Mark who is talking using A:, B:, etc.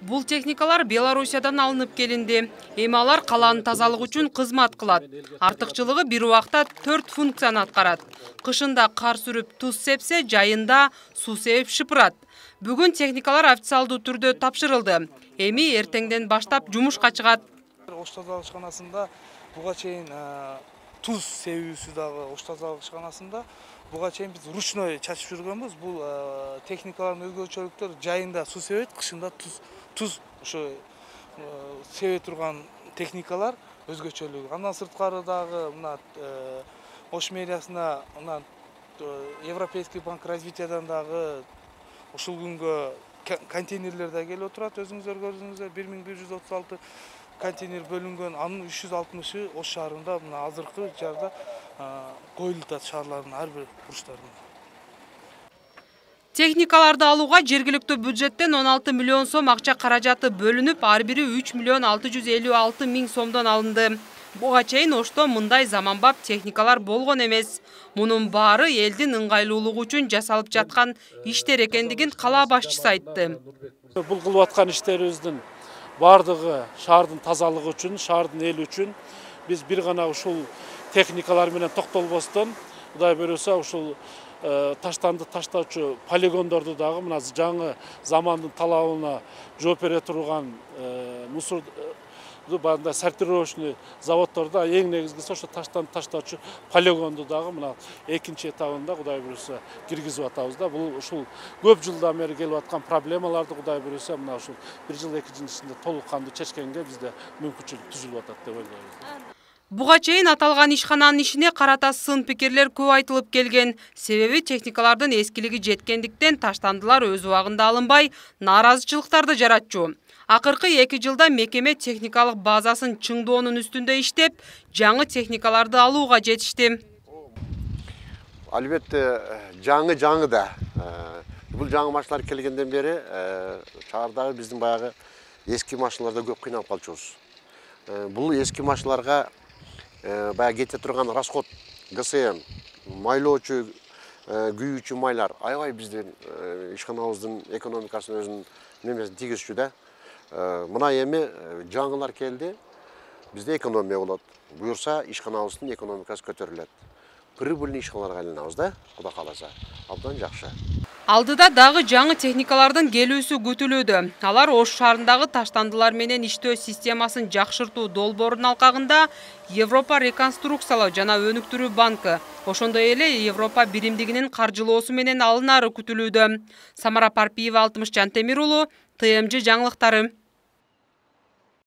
A: Бул техникалар Белоруссиядан алынып келинди. Эми алар каланын тазалык үчүн кызмат кылат. Артыкчылыгы бир убакта 4 функцияны аткарат. Кышында кар сүрүп туз сепсе, жайында суу сепип шыпырат. Бүгүн техникалар официалдуу түрдө тапшырылды. Эми эртеңден баштап жумушка чыгат.
B: Ош тазалык ишканасында буга чейин туз себүүсү дагы ош тазалык ишканасында буга чейин биз ручной чачып жүргөнбүз. Бул техникалардын өзгөчөлүктөрү жайында суу себет, кышында туз ошо себе турган техникалар өзгөчөлүгү. Андан сырткары дагы мына Ош мэриясына мына Европейский банк развитиядан дагы ушул күнгө контейнерлер да келип отурат. Өзүңүздөр көрдүңүздөр 1136 контейнер бөлүнгөн, анын 360-ы Ош шаарында мына азыркы жарда коюлуп атат шаарлардын ар бир бурчтарында.
A: Техникаларды алууга жергиликтүү бюджеттен 16 миллион сом акча каражаты бөлүнүп, ар бири 3 миллион 656 миң сомдон алынды. Буга чейин Ошто мындай заманбап техникалар болгон эмес. Мунун баары элдин ыңгайлуулугу үчүн жасалып жаткан иштер экендигин кала башчысы айтты.
C: Бул кылып аткан иштерибиздин бардыгы шаардын тазалыгы үчүн, шаардын эли үчүн. Биз бир гана ушул техникалар менен токтолбостон, Кудай буйруса, ушул таштанды таштаучу полигондорду дагы мына жаңы замандын талабына жооп бере турган мусор банда сортировочный заводдордо эң негизгиси ошо таштанды таштаучу полигонду дагы мына экинчи этабында Кудай буйруса киргизип атабыз да. Бул ушул көп жылдан бери келип аткан проблемаларды Кудай буйруса мына ушул 1 жыл 2 жыл ичинде толук кандуу чечкенге бизде мүмкүнчүлүк түзүлүп атат деп ойлойбуз.
A: Буга чейин аталган ишкананын ишине карата сын пикирлер көп айтылып келген. Себеби техникалардын эскилиги жеткендиктен таштандылар өз убагында алынбай, нааразычылыктарды жаратчу. Акыркы 2 жылда мекеме техникалык базасын чыңдоонун үстүндө иштеп, жаңы техникаларды алууга жетишти.
D: Албетте, жаңы да. Бул жаңы машиналар келгенден бери шаардагы биздин баягы эски машиналарда көп кыйналып калчубуз. Бул эски машиналарга баягы кете турган расход, ГСМ, майлоочу, күйүүчү майлар аябай биздин ишканабыздын экономикасына өзүнүн немесин тийгизчү да. Мына эми жаңылар келди, бизде экономия болот. Буюрса, ишканабыздын экономикасы көтөрүлөт. Прибыльный ишканаларга айланабыз да, Кудай кааласа. Абдан жакшы.
A: Алдыда дагы жаңы техникалардын келүүсү күтүлүүдө. Алар Ош шаарындагы таштандылар менен иштөө системасын жакшыртуу долбоорунун алкагында Европа реконструкциялоо жана өнүктүрүү банкы, ошондой эле Европа биримдигинин каржылоосу менен алынары күтүлүүдө. Самара Парпиева, Алтымышжан Темир уулу, ТМЖ жаңылыктары.